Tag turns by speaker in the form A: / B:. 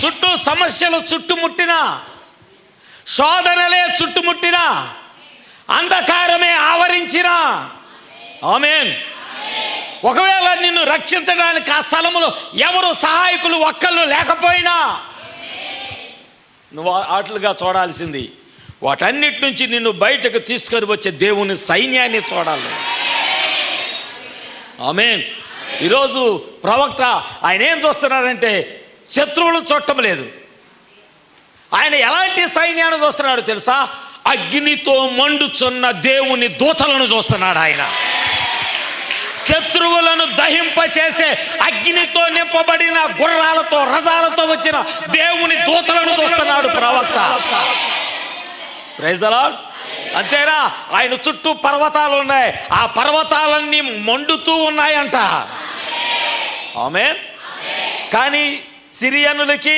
A: చుట్టూ సమస్యలు చుట్టుముట్టినా, శోధనలే చుట్టుముట్టినా, అంధకారమే ఆవరించినా, ఆమేన్, ఒకవేళ నిన్ను రక్షించడానికి ఆ స్థలములో ఎవరు సహాయకులు ఒక్కళ్ళు లేకపోయినా, నువ్వు ఆటలుగా చూడాల్సింది వాటన్నిటి నుంచి నిన్ను బయటకు తీసుకొని వచ్చే దేవుని సైన్యాన్ని చూడాలి. ఆమేన్. ఈరోజు ప్రవక్త ఆయన ఏం చూస్తున్నాడంటే శత్రువులు చూడటం లేదు, ఆయన ఎలాంటి సైన్యాన్ని చూస్తున్నాడు తెలుసా? అగ్నితో మండుచున్న దేవుని దూతలను చూస్తున్నాడు. ఆయన శత్రువులను దహింపచేసే అగ్నితో నింపబడిన గుర్రాలతో రథాలతో వచ్చిన దేవుని దూతలను చూస్తున్నాడు ప్రవక్త. Praise the lord. అంతేనా? ఆయన చుట్టూ పర్వతాలు ఉన్నాయి, ఆ పర్వతాలన్నీ మండుతూ ఉన్నాయంట. ఆమేన్. కానీ సిరియనులకి